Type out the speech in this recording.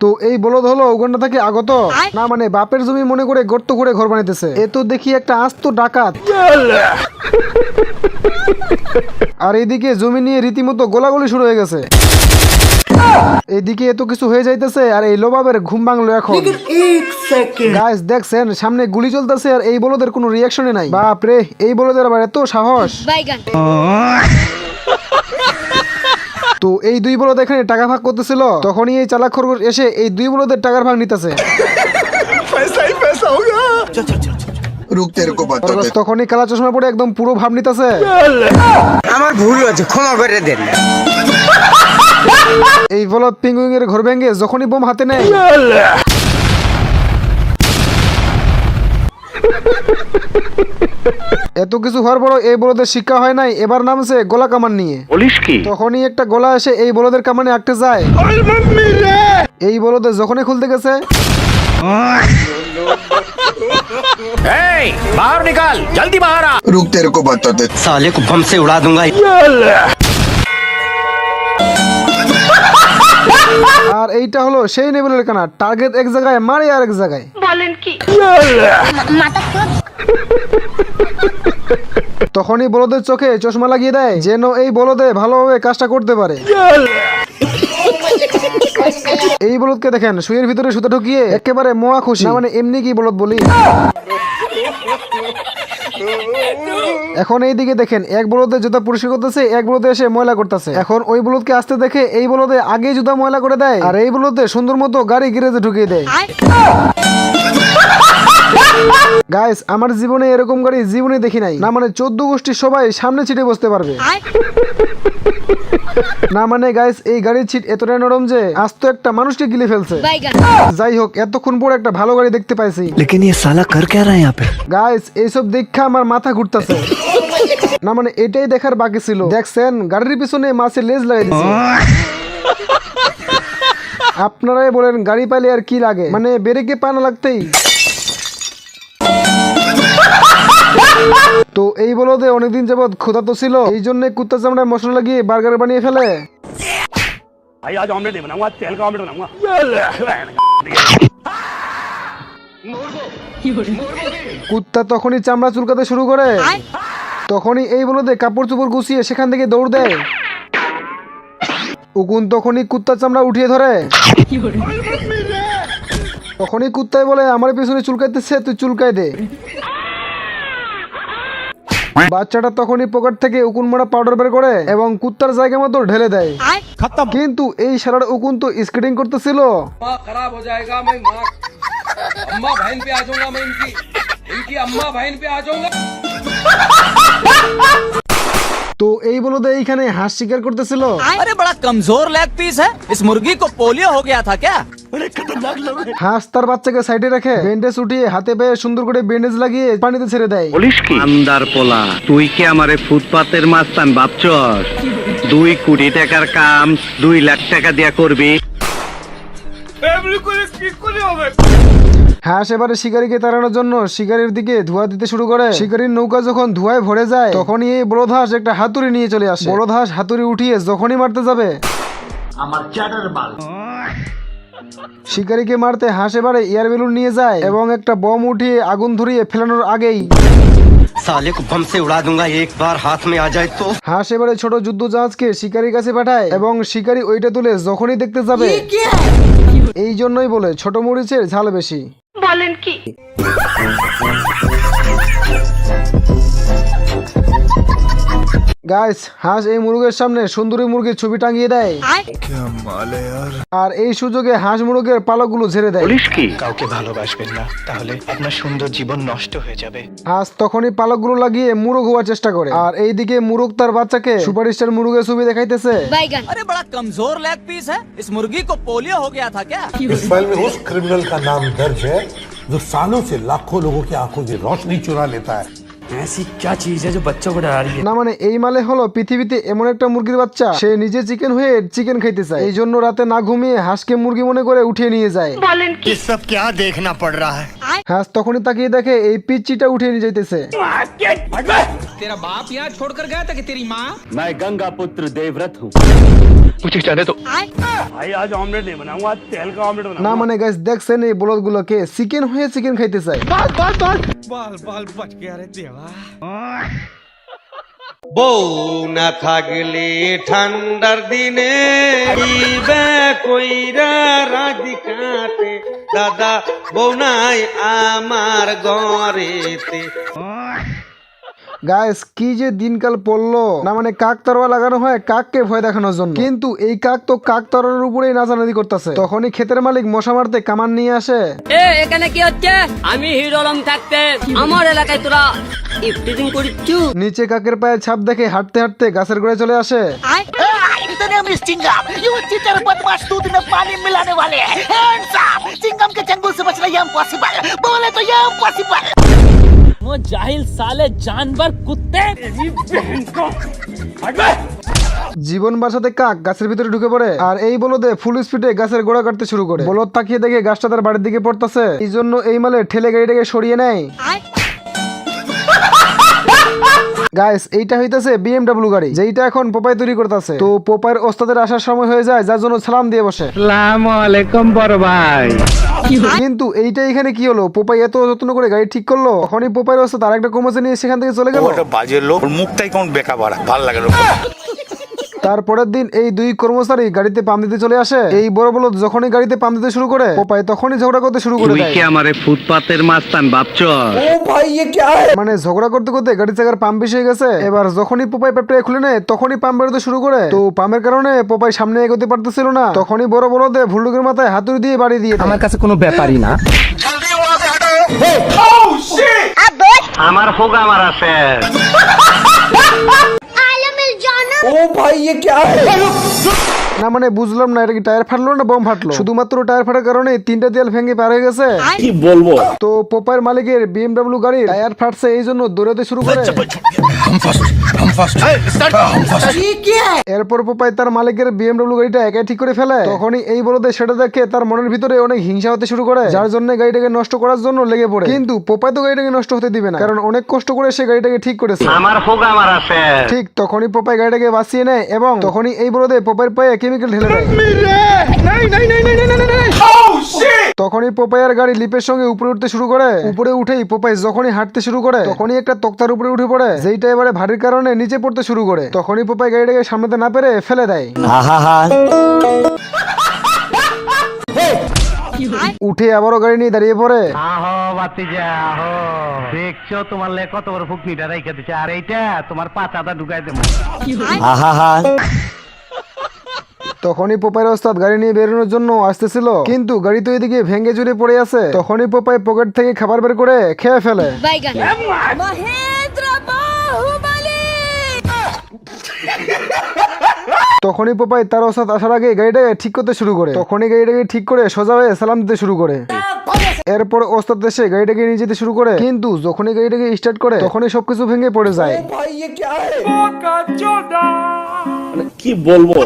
তো এই বলদ হলো উগান্ডা থেকে আগত, না মানে বাপের জমি মনে করে গর্ত করে ঘর বানাইতেছে। এ তো দেখি একটা আস্ত ডাকাত। আর এইদিকে জমি নিয়ে রীতিমতো গোলাগুলি শুরু হয়ে গেছে। এইদিকে এত কিছু হয়ে যাইতেছে আর এই লোবাবের ঘুম ভাঙলো এখন। গাইস দেখছেন সামনে গুলি চলতেছে আর এই বলদের কোনো রিয়াকশনই নাই। বাপ রে, এই বলদের আবার এত সাহস। তো এই দুই বলদ এখানে টাকা ভাগ করতেছিল, তখনই এই চালাক খরগোশ এসে এই দুই বলদের টাকার ভাগ নিতেছে। তখনই কালা চশমা পরে একদম পুরো ভাব নিতেছে। আমার ভুল হয়েছে, ক্ষমা করে দেন। এই বলদ পিঙ্গুইং এর ঘর ভেঙে যখনই বোম হাতে নেয়, এত কিছু হওয়ার পরও এই বলদের শিক্ষা হয় নাই, এবার নামছে গোলা কামান নিয়ে। তখনই একটা গোলা এসে এই বলদের কামানে আটকে যায়। এই বলদে যখনই খুলতে গেছে, बाहर निकाल, जल्दी बाहर आ। रुक, तेरे को बताते साले को बम से उड़ा दूंगा। আর এইটা হলো সেই নেবুলের কানা, টার্গেট এক জায়গায় মারে আর এক জায়গায়। বলেন কি? তখনই বলদের চোখে চশমা লাগিয়ে দেয় যেন এই বলদে ভালোভাবে কাজটা করতে পারে। এই বলদকে দেখেন শুয়ের ভিতরে সুতা ঢুকিয়ে একেবারে মোয়া খুশি, না মানে এমনি কি বলদ বলি। এখন এই দিকে দেখেন এক বলদে জুতা পরিষ্কার করতেছে, এক বলদে এসে ময়লা করতেছে। এখন ওই বলদকে আসতে দেখে এই বলদে আগে জুতা ময়লা করে দেয় আর এই বলদে সুন্দর মতো গাড়ি গ্যারেজে ঢুকিয়ে দেয়। গাইস আমার জীবনে এরকম গাড়ি জীবনে দেখি নাই, না মানে 14 গোষ্ঠী সবাই সামনে ছিটে বসতে পারবে। না মানে গাইস এই গাড়ির ছিট এতটাই নরম যে আস্ত একটা মানুষকে গিলে ফেলছে। যাই হোক এতক্ষণ পর একটা ভালো গাড়ি দেখতে পাইছি। लेकिन ये साला कर क्या रहा है यहाँ पे? গাইস এইসব দেখা আমার মাথা ঘুরতেছে। না মানে এটাই দেখার বাকি ছিল। দেখছেন গাড়ির পিছনে মাছের লেজ লাগিয়ে দিয়েছে। আপনারাই বলেন গাড়ি পাইলে আর কি লাগে, মানে ব্রেকে পা না লাগতেই। তো এই বলদে অনেকদিন যাবত ক্ষুধার্ত ছিল, এই জন্য কুত্তা চামড়ায় মশলা লাগিয়ে বার্গার বানিয়ে ফেলে। भाई आज ऑमलेट नहीं बनाऊंगा, तेल का ऑमलेट बनाऊंगा। কুত্তা তখনই চামড়া চুলকাতে শুরু করে। তখনই এই বলদে কাপড় চোপড় গুছিয়ে সেখান থেকে দৌড় দেয়। উকুন তখনই কুত্তার চামড়া উঠিয়ে ধরে। তখনই কুত্তায় বলে আমার পিছনে চুলকাইতেছে, তুই চুলকাই দে। বাচ্চাটা তখনই পকেট থেকে উকুন মারা পাউডার বের করে এবং কুত্তার জায়গা মতো ঢেলে দেয়। কিন্তু এই সারার উকুন তো স্কেটিং করতেছিল। खराब हो जाएगा, मैं अम्मा बहन पे आ जाऊंगा, मैं इनकी अम्मा बहन पे आ जाऊंगा। তো এই বলদে এইখানে হাঁস শিকার করতেছিল। अरे बड़ा कमजोर लेग पीस है, इस मुर्गी को पोलियो हो गया था क्या? হাঁস তার বাচ্চাকে সাইডে রেখে ব্যান্ডেজ উঠিয়ে হাতে পেয়ে সুন্দর করে ব্যান্ডেজ লাগিয়ে পানিতে ছেড়ে দেয়। আন্দার পোলা, তুই কি আমারে ফুটপাতের মাস্তান ভাবছস? 2 কোটি টাকার কাম 2 লাখ টাকা দিয়া করবি? হাঁস এবারে শিকারীকে তাড়ানোর জন্য শিকারীর দিকে ধোঁয়া দিতে শুরু করে। শিকারীর নৌকা যখন ধোঁয়ায় ভরে যায় তখনই এই বলদ হাঁস একটা হাতুড়ি নিয়ে চলে আসে। বলদ হাঁস হাতুড়ি উঠিয়ে যখনই মারতে যাবে, আমার চ্যাটার বাল শিকারীকে মারতে হাঁস এবারে এয়ার বেলুন নিয়ে যায় এবং একটা বম উঠিয়ে আগুন ধরিয়ে ফেলানোর আগেই साले को बम से उड़ा दूंगा, एक बार हाथ में आ जाए तो। হাঁস এবারে ছোট যুদ্ধ জাহাজকে শিকারীর কাছে পাঠায় এবং শিকারী ওইটা তুলে যখনই দেখতে যাবে, এই জন্যই বলে ছোট মরিচের ঝাল বেশি। বলেন কি? গাইস হাঁস এই মুরগের সামনে সুন্দরী মুরগির ছবি টাঙিয়ে দেয় আর এই সুযোগে হাঁস মুরগের পালকগুলো ঝেড়ে দেয়। কাউকে ভালোবাসবেন না, তাহলে আপনার সুন্দর জীবন নষ্ট হয়ে যাবে। হাঁস তখনই পালকগুলো লাগিয়ে মুরগ হওয়ার চেষ্টা করে আর এইদিকে মুরগ তার বাচ্চাকে সুপারস্টার মুরগের ছবি দেখাইতেছে। अरे बड़ा कमजोर लेग पीस है, इस मुर्गी को पोलियो हो गया था क्या? इस फाइल में उस क्रिमिनल का नाम दर्ज है जो सालों से लाखों लोगों की आंखों की रोशनी चुरा लेता है। ऐसी क्या चीज है जो बच्चों को डरा रही है? না মানে এই মালে হলো পৃথিবীতে এমন একটা মুরগির বাচ্চা, সে নিজে চিকেন হয়ে চিকেন খাইতে চায়, এই জন্য রাতে না ঘুমিয়ে হাঁসকে মুরগি মনে করে উঠিয়ে নিয়ে যায়। ये सब क्या देखना पड़ रहा है? হাঁস তখনই তাকিয়ে দেখে এই পিচ্চিটা উঠিয়ে নিয়ে যাইতেছে। तेरा बाप यहाँ छोड़कर गया था कि तेरी माँ? मैं गंगा पुत्र देवव्रत हूँ। कुछ चाहे तो भाई आज ऑमलेट नहीं बनाऊंगा, आज तेल का ऑमलेट না बनाऊंगा। মানে গাইস দেখছেন এই বলদগুলোকে চিকেন হয়ে চিকেন খাইতে চায়। বউ না থাকলে ঠান্ডার দিনে ইবে কইরা রাজি কাটে দাদা, বউ নাই আমার ঘরেতে। গাইস কি যে দিনকাল পড়লো, না মানে কাক তরোয়া লাগানো হয় কাককে ভয় দেখানোর জন্য, কিন্তু এই কাক তো কাক তরোয়ার উপরেই নাচানাচি করতেছে। তখনই ক্ষেতের মালিক মশা মারতে কামান নিয়ে আসে। এখানে কি হচ্ছে? আমি হিরো আলম থাকতে আমার এলাকায় তোরা ইফটিজিং করিচ্ছু? নিচে কাকের পায়ে ছাপ দেখে হাঁটতে হাঁটতে গাছের গোড়ায় চলে আসে। बदमाश दूध में पानी मिलाने वाले हैं। Hands up! चिंगम के चंगुल से बचना ये इम्पॉसिबल, बोले तो ये इम्पॉसिबल। वो जाहिल साले जानवर कुत्ते। জীবন বাঁচাতে কাক গাছের ভিতরে ঢুকে পড়ে, আর এই বলদে ফুল স্পিডে গাছের গোড়া কাটতে শুরু করে। বলদ তাকিয়ে দেখে গাছটা তার বাড়ির দিকে পড়তেছে, এই জন্য এই মালে ঠেলে গাড়িটাকে সরিয়ে নেয়। গাইস এইটা হইতাছে BMW গাড়ি, যেইটা এখন পোপাই তৈরি করতেছে। তো পোপাইয়ের ওস্তাদের আসার সময় হয়ে যায়, যার জন্য সালাম দিয়ে বসে। আসসালামু আলাইকুম বড় ভাই। কিন্তু এইটা এখানে কি হলো, পোপাই এত যত্ন করে গাড়ি ঠিক করলো, তখনই পোপাইয়ের ওস্তাদ আরেকটা কোমোচে নিয়ে সেখান থেকে চলে গেল। বাজে লোক, মুখটাই কোন বেকা বাড়া, ভালো লাগে লোক। তারপরের দিন এই দুই কর্মচারী গাড়িতে পাম দিতে চলে আসে। এই বড় বলদ যখনই গাড়িতে পাম দিতে শুরু করে, পোপাই তখনই ঝগড়া করতে শুরু করে তুই দেয়। কি আমারে ফুটপাতের মাস্তান ভাবছস? ও ভাই ये क्या है? মানে ঝগড়া করতে করতে গাড়ি চাকার পাম্প বেশি হয়ে গেছে। এবার যখনই পোপাই পেপটা খুলে নেয়, তখনই পাম্প বেরোতে শুরু করে। তো পাম্পের কারণে পোপাই সামনে এগোতে পারতেছিল না। তখনই বড় বলদে ভুল্লুকের মাথায় হাতুড়ি দিয়ে বাড়ি দিয়ে দেয়। আমার কাছে কোনো ব্যাপারই না। আমার হোক আমার আছে। ओ भाई ये क्या है? না মানে বুঝলাম না, এটা কি টায়ার ফাটলো না বম ফাটলো? শুধুমাত্র টায়ার ফাটার কারণে তিনটা দেয়াল ভেঙে পার হয়ে গেছে। কি বলবো? তো পোপাইয়ের মালিকের BMW গাড়ির টায়ার ফাটছে, এই জন্য দৌড়াতে শুরু করে। এরপর পোপাই তার মালিকের BMW গাড়িটা একাই ঠিক করে ফেলে। তখনই এই বলদে সেটা দেখে তার মনের ভিতরে অনেক হিংসা হতে শুরু করে, যার জন্য গাড়িটাকে নষ্ট করার জন্য লেগে পড়ে। কিন্তু পোপাই তো গাড়িটাকে নষ্ট হতে দিবে না, কারণ অনেক কষ্ট করে সে গাড়িটাকে ঠিক করেছে। আমার হোক আমার আছে। ঠিক তখনই পোপাই গাড়িটাকে বাঁচিয়ে নেয়, এবং তখনই এই বলদে পোপাইয়ের পায়ে কেমিক্যাল ঢেলে দেয়। তখনই পোপাইয়ের গাড়ি লিপের সঙ্গে উপরে উঠতে শুরু করে। উপরে উঠেই পোপাই যখনই হাঁটতে শুরু করে, তখনই একটা তক্তার উপরে উঠে পড়ে, যেইটা এবারে ভারীর কারণে নিচে পড়তে শুরু করে। তখনই পোপাই গাড়িটাকে সামলাতে না পেরে ফেলে দেয়। উঠে আবারও গাড়ি নিয়ে দাঁড়িয়ে পড়ে। আহো বাতিজা আহো, দেখছো তোমার লে কত বড় ফুকনিটা রাইখা দিছে, আর এইটা তোমার পাছাটা ঢুকাই দেবো। তখনই পোপাইয়ের ওস্তাদ গাড়ি নিয়ে বেরোনোর জন্য আসতেছিল, কিন্তু গাড়ি তো এদিকে ভেঙে চুরে পড়ে আছে। তখনই পোপাই পকেট থেকে খাবার বের করে খেয়ে ফেলে। মহেন্দ্র বাহুবলী। তখনই পোপাই তার ওস্তাদ আসার আগে গাড়িটাকে ঠিক করতে শুরু করে। তখনই গাড়িটাকে ঠিক করে সোজা হয়ে সালাম দিতে শুরু করে। এরপর ওস্তাদ এসে গাড়িটাকে নিয়ে যেতে শুরু করে, কিন্তু যখনই গাড়িটাকে স্টার্ট করে, তখনই সবকিছু ভেঙে পড়ে যায়। भाई ये क्या है? কি বলবো?